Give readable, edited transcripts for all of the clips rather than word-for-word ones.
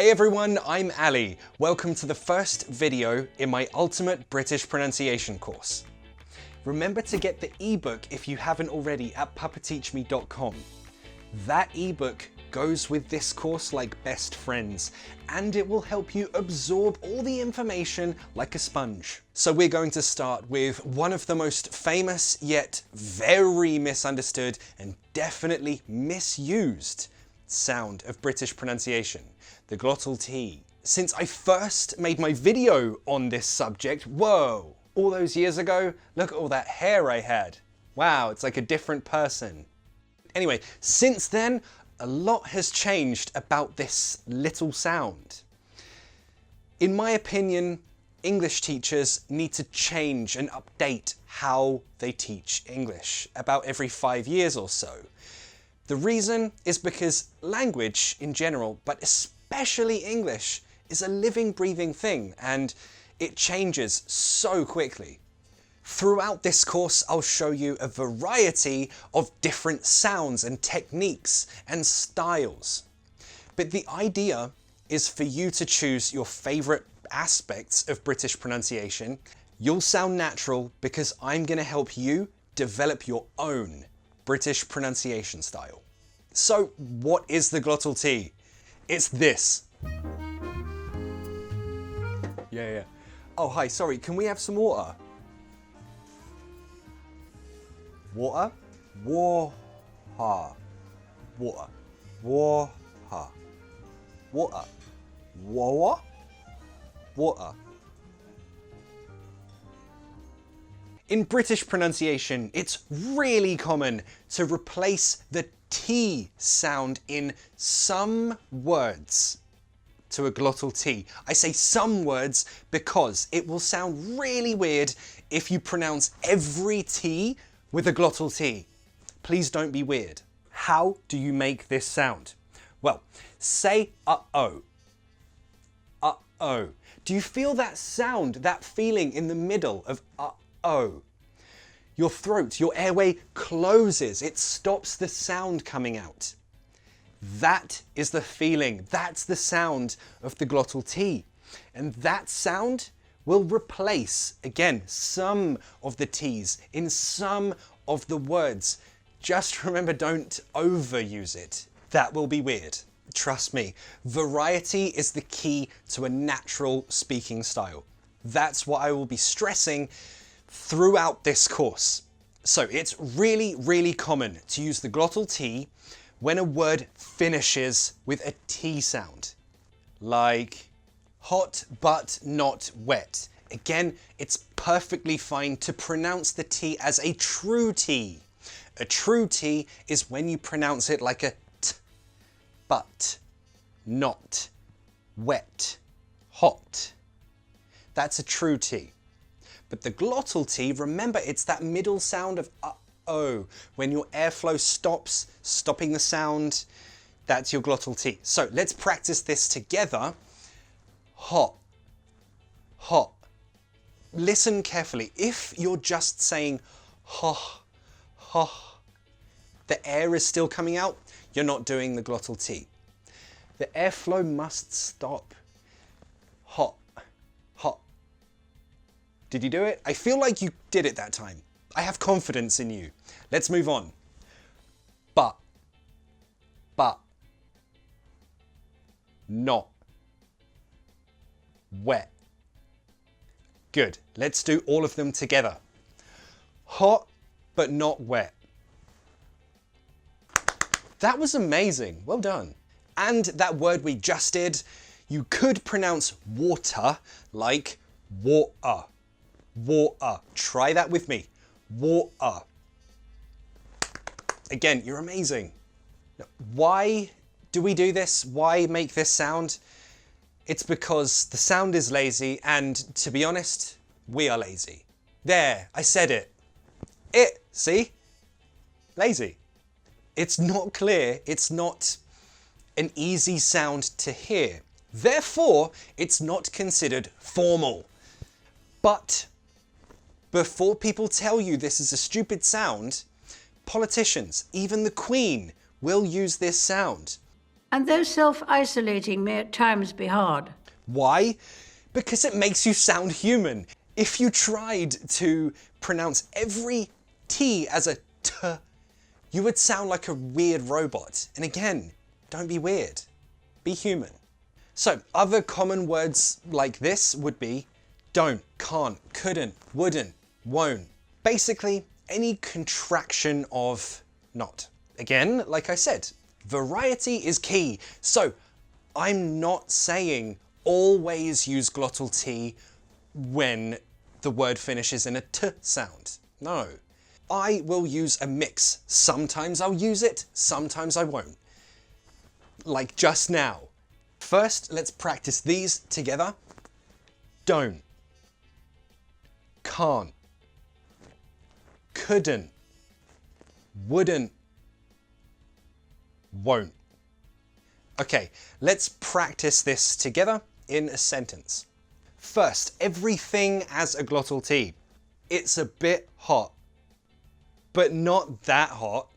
Hey everyone, I'm Ali. Welcome to the first video in my Ultimate British Pronunciation course. Remember to get the ebook if you haven't already at puppateachme.com. That ebook goes with this course like best friends, and it will help you absorb all the information like a sponge. So we're going to start with one of the most famous yet very misunderstood and definitely misused sound of British pronunciation, the glottal T. Since I first made my video on this subject, whoa, all those years ago, look at all that hair I had. Wow, it's like a different person. Anyway, since then, a lot has changed about this little sound. In my opinion, English teachers need to change and update how they teach English about every 5 years or so. The reason is because language in general, but especially English, is a living, breathing thing, and it changes so quickly. Throughout this course, I'll show you a variety of different sounds and techniques and styles. But the idea is for you to choose your favorite aspects of British pronunciation. You'll sound natural because I'm going to help you develop your own British pronunciation style. So what is the glottal T? It's this. Yeah. Oh, hi, sorry, can we have some water? Water? Water. Water. Water. Water. Water. Water. In British pronunciation, it's really common to replace the T sound in some words to a glottal T. I say some words because it will sound really weird if you pronounce every T with a glottal T. Please don't be weird. How do you make this sound? Well, say uh-oh. Uh-oh. Do you feel that sound, that feeling in the middle of uh-oh? Your throat, your airway closes. It stops the sound coming out. That is the feeling. That's the sound of the glottal T. And that sound will replace, again, some of the T's in some of the words. Just remember, don't overuse it. That will be weird. Trust me, variety is the key to a natural speaking style. That's what I will be stressing throughout this course. So it's really, really common to use the glottal T when a word finishes with a T sound. Like hot but not wet. Again, it's perfectly fine to pronounce the T as a true T. A true T is when you pronounce it like a T, but not wet, hot. That's a true T. But the glottal T, remember, it's that middle sound of uh-oh. When your airflow stops, stopping the sound, that's your glottal T. So let's practice this together. Hot, hot. Listen carefully. If you're just saying ha, ha, the air is still coming out, you're not doing the glottal T. The airflow must stop. Hot, hot. Did you do it? I feel like you did it that time. I have confidence in you. Let's move on. But, not, wet. Good. Let's do all of them together. Hot, but not wet. That was amazing. Well done. And that word we just did, you could pronounce water like water. Water. Try that with me. Water. Again, you're amazing. Why do we do this? Why make this sound? It's because the sound is lazy, and to be honest, we are lazy. There, I said it. See? Lazy. It's not clear. It's not an easy sound to hear. Therefore, it's not considered formal. But before people tell you this is a stupid sound, politicians, even the Queen, will use this sound. And though self-isolating may at times be hard. Why? Because it makes you sound human. If you tried to pronounce every T as a T, you would sound like a weird robot. And again, don't be weird. Be human. So other common words like this would be don't, can't, couldn't, wouldn't, won't. Basically, any contraction of not. Again, like I said, variety is key. So I'm not saying always use glottal T when the word finishes in a T sound. No. I will use a mix. Sometimes I'll use it, sometimes I won't. Like just now. First, let's practice these together. Don't. Can't. Couldn't. Wouldn't. Won't. Okay, let's practice this together in a sentence. First, everything as a glottal T. It's a bit hot, but not that hot.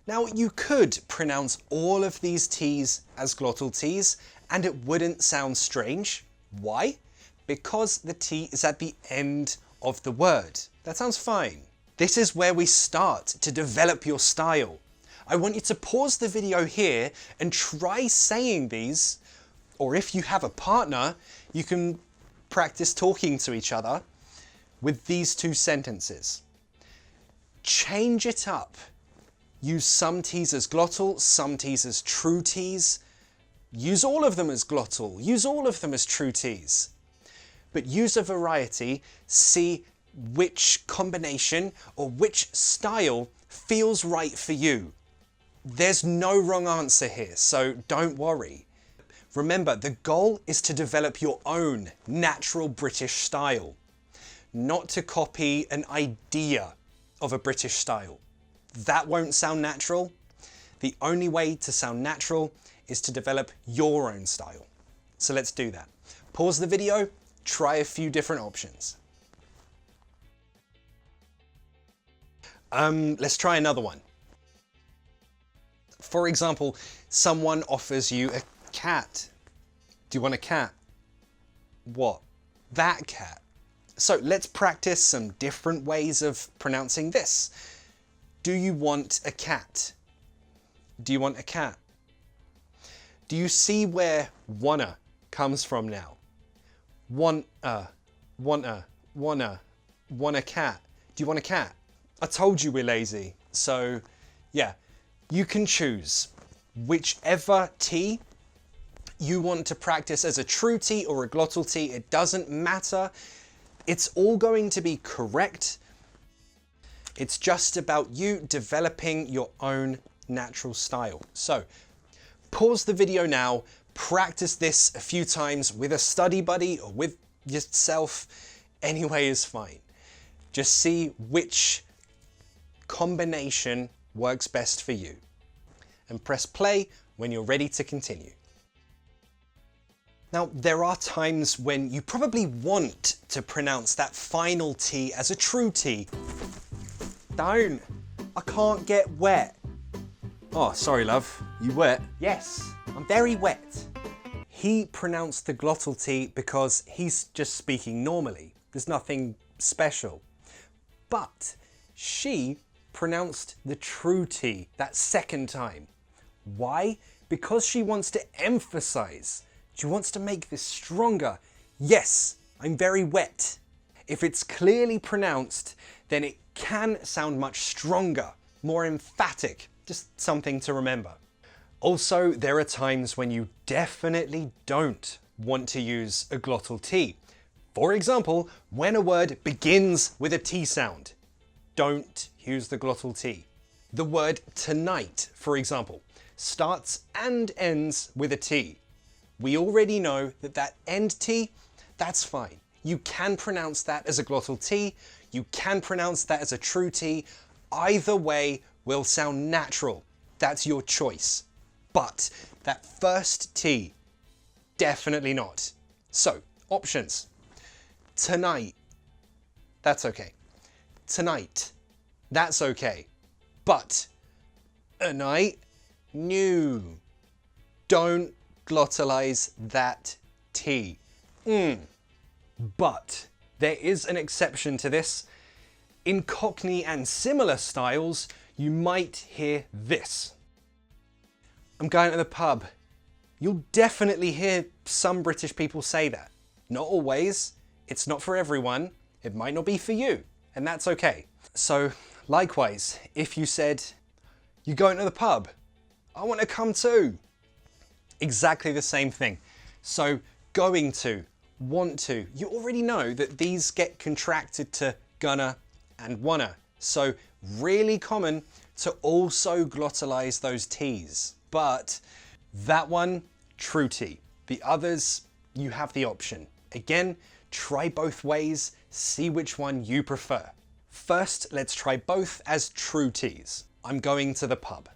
Now, you could pronounce all of these T's as glottal T's and it wouldn't sound strange. Why? Because the T is at the end of the word. That sounds fine. This is where we start to develop your style. I want you to pause the video here and try saying these, or if you have a partner, you can practice talking to each other with these two sentences. Change it up. Use some T's as glottal, some T's as true T's. Use all of them as glottal, use all of them as true T's. But use a variety, see which combination or which style feels right for you. There's no wrong answer here, so don't worry. Remember, the goal is to develop your own natural British style, not to copy an idea of a British style. That won't sound natural. The only way to sound natural is to develop your own style. So let's do that. Pause the video, try a few different options. Let's try another one. For example, someone offers you a cat. Do you want a cat? What? That cat. So let's practice some different ways of pronouncing this. Do you want a cat? Do you want a cat? Do you see where wanna comes from now? Want a cat. Do you want a cat? I told you we're lazy. So yeah, you can choose whichever T you want to practice as a true T or a glottal T. It doesn't matter. It's all going to be correct. It's just about you developing your own natural style. So pause the video now, practice this a few times with a study buddy or with yourself. Any way is fine. Just see which combination works best for you. And press play when you're ready to continue. Now, there are times when you probably want to pronounce that final T as a true T. Don't. I can't get wet. Oh, sorry, love. You wet? Yes, I'm very wet. He pronounced the glottal T because he's just speaking normally. There's nothing special. But she pronounced the true T that second time. Why? Because she wants to emphasize. She wants to make this stronger. Yes, I'm very wet. If it's clearly pronounced, then it can sound much stronger, more emphatic. Just something to remember. Also, there are times when you definitely don't want to use a glottal T. For example, when a word begins with a T sound. Don't use the glottal T. The word tonight, for example, starts and ends with a T. We already know that that end T, that's fine. You can pronounce that as a glottal T. You can pronounce that as a true T. Either way will sound natural. That's your choice. But that first T, definitely not. So, options. Tonight, that's okay. Tonight, that's okay. But a night, new. Don't glottalize that T. But there is an exception to this. In Cockney and similar styles, you might hear this. I'm going to the pub. You'll definitely hear some British people say that. Not always. It's not for everyone. It might not be for you, and that's okay. So, likewise, if you said, "You're going to the pub? I want to come too." Exactly the same thing. So, going to, want to, you already know that these get contracted to gonna and wanna. So, really common to also glottalize those T's. But that one, true T. The others, you have the option. Again, try both ways, see which one you prefer. First, let's try both as true T's. I'm going to the pub.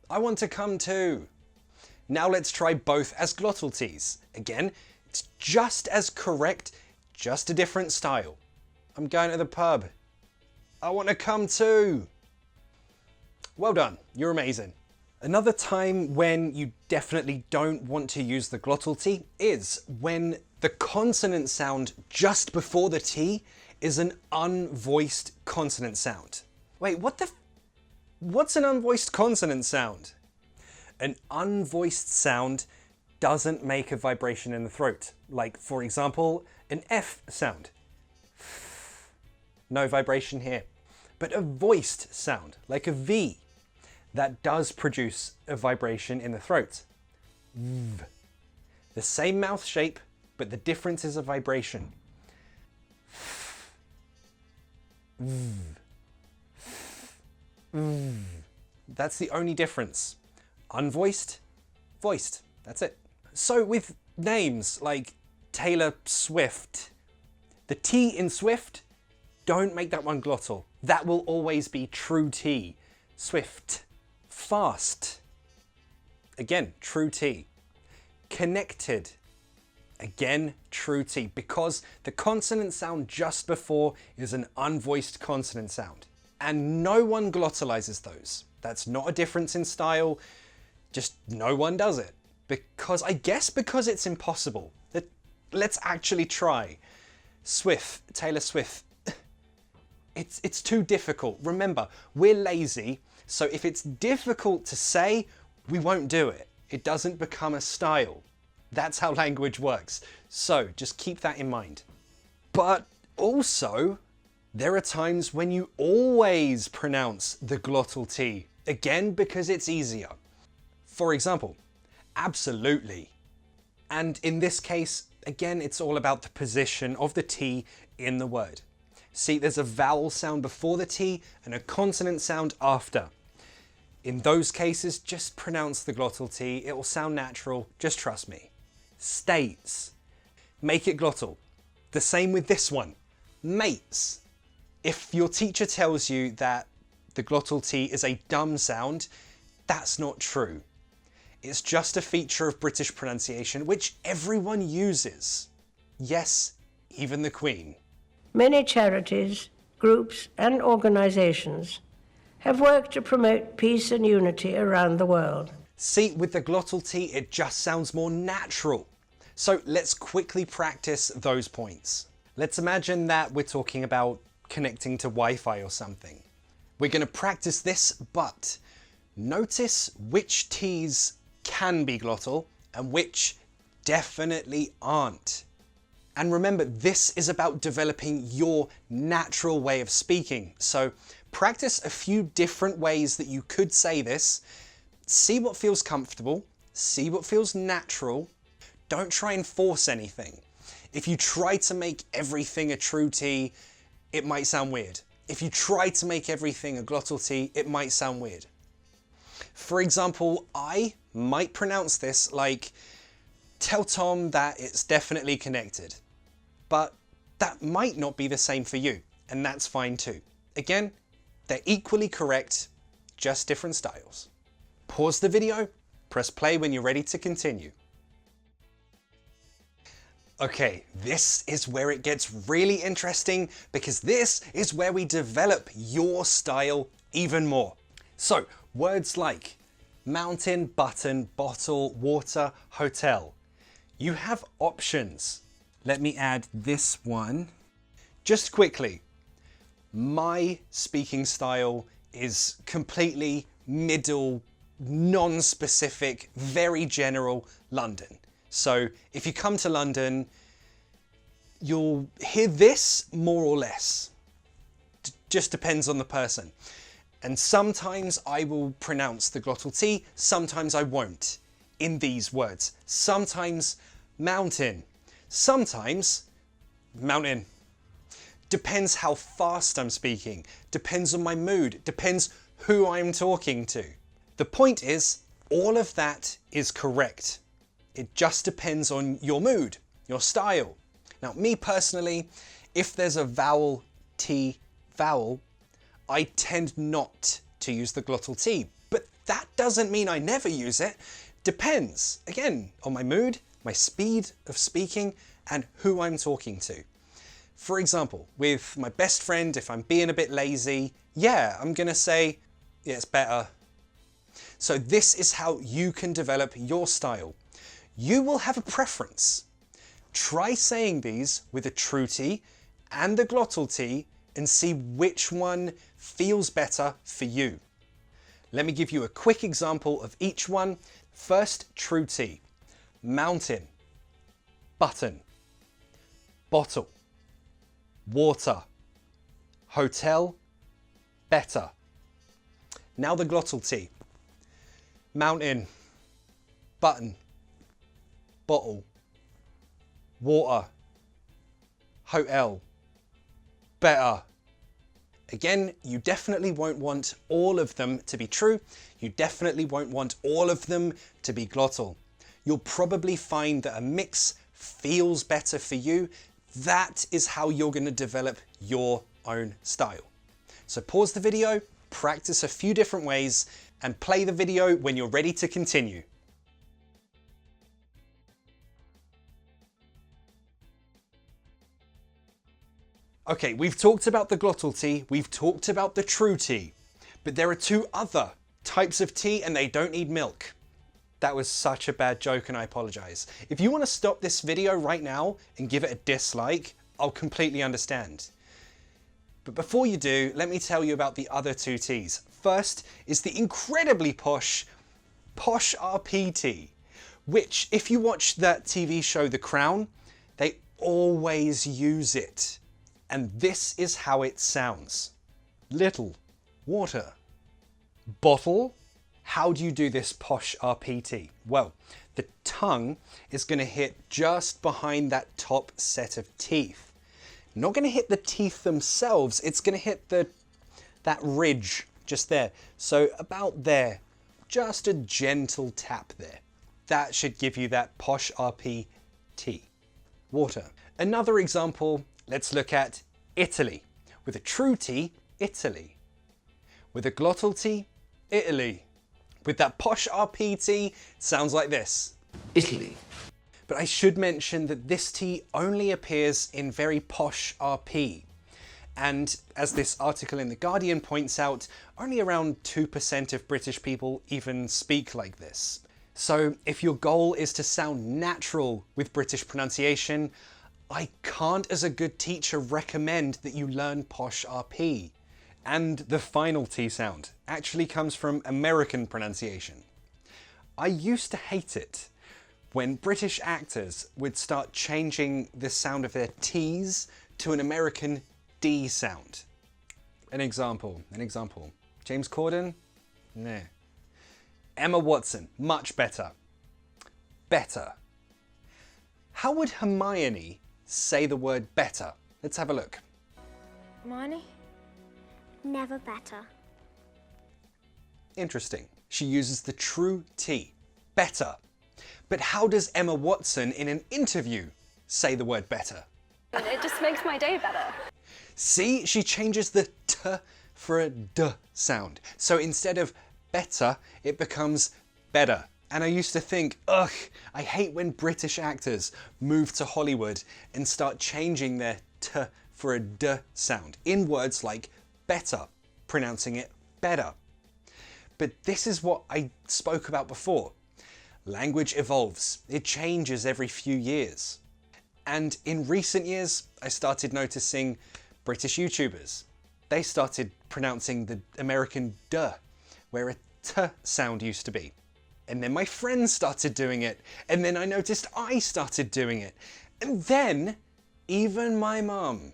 I want to come too. Now let's try both as glottal T's. Again, it's just as correct, just a different style. I'm going to the pub. I want to come too. Well done, you're amazing. Another time when you definitely don't want to use the glottal T is when the consonant sound just before the T is an unvoiced consonant sound. Wait, what's an unvoiced consonant sound? An unvoiced sound doesn't make a vibration in the throat. Like, for example, an F sound. No vibration here. But a voiced sound, like a V, that does produce a vibration in the throat. V. The same mouth shape, but the difference is a vibration. V. V. That's the only difference. Unvoiced, voiced. That's it. So with names like Taylor Swift, the T in Swift, don't make that one glottal. That will always be true T. Swift. Fast. Again, true T. Connected. Again, true T, because the consonant sound just before is an unvoiced consonant sound. And no one glottalizes those. That's not a difference in style, just no one does it. Because, I guess because it's impossible. Let's actually try. Swift, Taylor Swift. It's too difficult. Remember, we're lazy, so if it's difficult to say, we won't do it. It doesn't become a style. That's how language works. So just keep that in mind. But also, there are times when you always pronounce the glottal T. Again, because it's easier. For example, absolutely. And in this case, again, it's all about the position of the T in the word. See, there's a vowel sound before the T and a consonant sound after. In those cases, just pronounce the glottal T. It will sound natural, just trust me. States. Make it glottal. The same with this one. Mates. If your teacher tells you that the glottal T is a dumb sound, that's not true. It's just a feature of British pronunciation which everyone uses. Yes, even the Queen. Many charities, groups, and organizations have worked to promote peace and unity around the world. See, with the glottal T, it just sounds more natural. So let's quickly practice those points. Let's imagine that we're talking about connecting to Wi-Fi or something. We're going to practice this, but notice which T's can be glottal and which definitely aren't. And remember, this is about developing your natural way of speaking. So practice a few different ways that you could say this. See what feels comfortable. See what feels natural. Don't try and force anything. If you try to make everything a true T, it might sound weird. If you try to make everything a glottal T, it might sound weird. For example, I might pronounce this like, tell Tom that it's definitely connected. But that might not be the same for you, and that's fine too. Again, they're equally correct, just different styles. Pause the video, press play when you're ready to continue. Okay, this is where it gets really interesting because this is where we develop your style even more. So, words like mountain, button, bottle, water, hotel. You have options. Let me add this one. Just quickly, my speaking style is completely middle, non-specific, very general London. So if you come to London, you'll hear this more or less. Just depends on the person. And sometimes I will pronounce the glottal T, sometimes I won't in these words. Sometimes mountain, sometimes mountain. Depends how fast I'm speaking, depends on my mood, depends who I'm talking to. The point is, all of that is correct. It just depends on your mood, your style. Now, me personally, if there's a vowel, T, vowel, I tend not to use the glottal T, but that doesn't mean I never use it. Depends, again, on my mood, my speed of speaking, and who I'm talking to. For example, with my best friend, if I'm being a bit lazy, yeah, I'm gonna say, yeah, it's better. So this is how you can develop your style. You will have a preference. Try saying these with a true T and the glottal T and see which one feels better for you. Let me give you a quick example of each one. First, true T. Mountain, button, bottle, water, hotel, better. Now the glottal T. Mountain, button, bottle, water, hotel, better. Again, you definitely won't want all of them to be true. You definitely won't want all of them to be glottal. You'll probably find that a mix feels better for you. That is how you're going to develop your own style. So pause the video, practice a few different ways, and play the video when you're ready to continue. Okay, we've talked about the glottal T, we've talked about the true T, but there are two other types of tea and they don't need milk. That was such a bad joke and I apologize. If you want to stop this video right now and give it a dislike, I'll completely understand. But before you do, let me tell you about the other two Ts. First is the incredibly posh Posh RP T, which if you watch that TV show The Crown, they always use it. And this is how it sounds. Little, water, bottle. How do you do this Posh RP T? Well, the tongue is going to hit just behind that top set of teeth. Not going to hit the teeth themselves, it's going to hit that ridge just there. So about there, just a gentle tap there. That should give you that Posh RP T. Water. Another example, let's look at Italy. With a true T, Italy. With a glottal T, Italy. With that Posh RP T, it sounds like this. Italy. But I should mention that this T only appears in very posh RP. And as this article in The Guardian points out, only around 2% of British people even speak like this. So if your goal is to sound natural with British pronunciation, I can't as a good teacher recommend that you learn Posh RP. And the final T sound actually comes from American pronunciation. I used to hate it when British actors would start changing the sound of their T's to an American D sound. An example. James Corden? Nah. Emma Watson, much better. Better. How would Hermione say the word better? Let's have a look. Hermione? Never better. Interesting. She uses the true T, better. But how does Emma Watson in an interview say the word better? It just makes my day better. See, she changes the T for a D sound. So instead of better, it becomes better. And I used to think, ugh, I hate when British actors move to Hollywood and start changing their T for a D sound in words like better, pronouncing it better. but this is what I spoke about before. Language evolves. It changes every few years. And in recent years, I started noticing British YouTubers. They started pronouncing the American duh, where a t sound used to be. And then my friends started doing it. And then I noticed I started doing it. And then even my mum.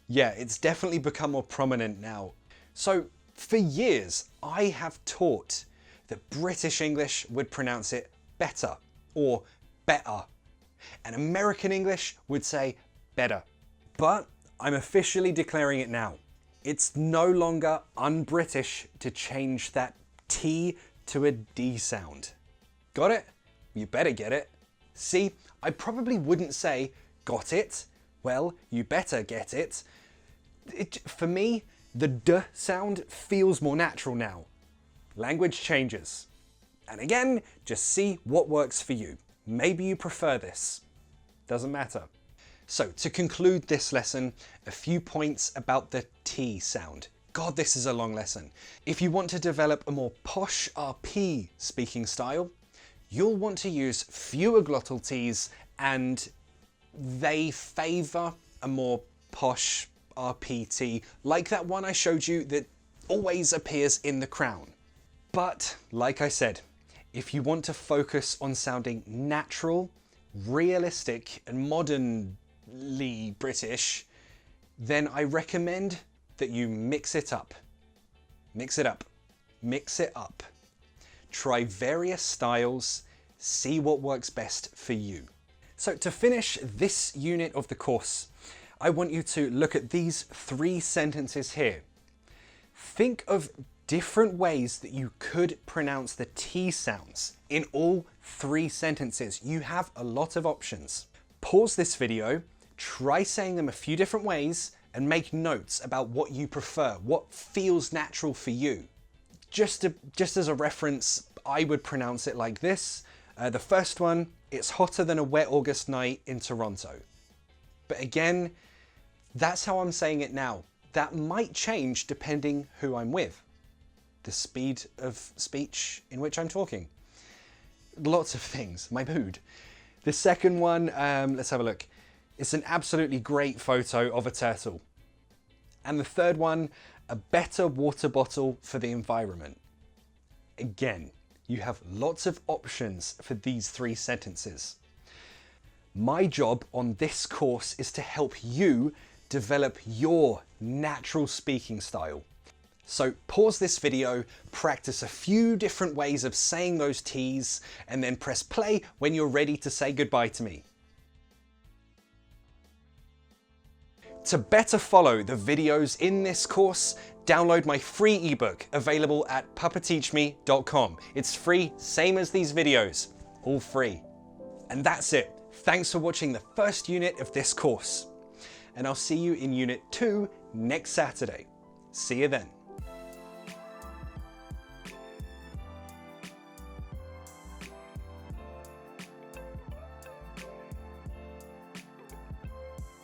Yeah, it's definitely become more prominent now. So for years, I have taught that British English would pronounce it better or better. And American English would say better. But I'm officially declaring it now. It's no longer un-British to change that T to a D sound. Got it? You better get it. See, I probably wouldn't say, got it? Well, you better get it. For me, the D sound feels more natural now. Language changes. And again, just see what works for you. Maybe you prefer this. Doesn't matter. So to conclude this lesson, a few points about the T sound. God, this is a long lesson. If you want to develop a more posh RP speaking style, you'll want to use fewer glottal Ts, and they favour a more posh RPT, like that one I showed you that always appears in the crown. But like I said, if you want to focus on sounding natural, realistic and modernly British, then I recommend that you mix it up. Mix it up. Mix it up. Try various styles, see what works best for you. So to finish this unit of the course, I want you to look at these 3 sentences here. Think of different ways that you could pronounce the T sounds in all 3 sentences. You have a lot of options. Pause this video, try saying them a few different ways, and make notes about what you prefer, what feels natural for you. Just as a reference, I would pronounce it like this. The first one, it's hotter than a wet August night in Toronto. But again, that's how I'm saying it now. That might change depending who I'm with. The speed of speech in which I'm talking. Lots of things, my mood. The second one, let's have a look. It's an absolutely great photo of a turtle. And the third one, a better water bottle for the environment. Again, you have lots of options for these 3 sentences. My job on this course is to help you develop your natural speaking style. So pause this video, practice a few different ways of saying those T's, and then press play when you're ready to say goodbye to me. To better follow the videos in this course, download my free ebook available at puppateachme.com. It's free, same as these videos, all free. And that's it. Thanks for watching the first unit of this course. And I'll see you in Unit 2 next Saturday. See you then.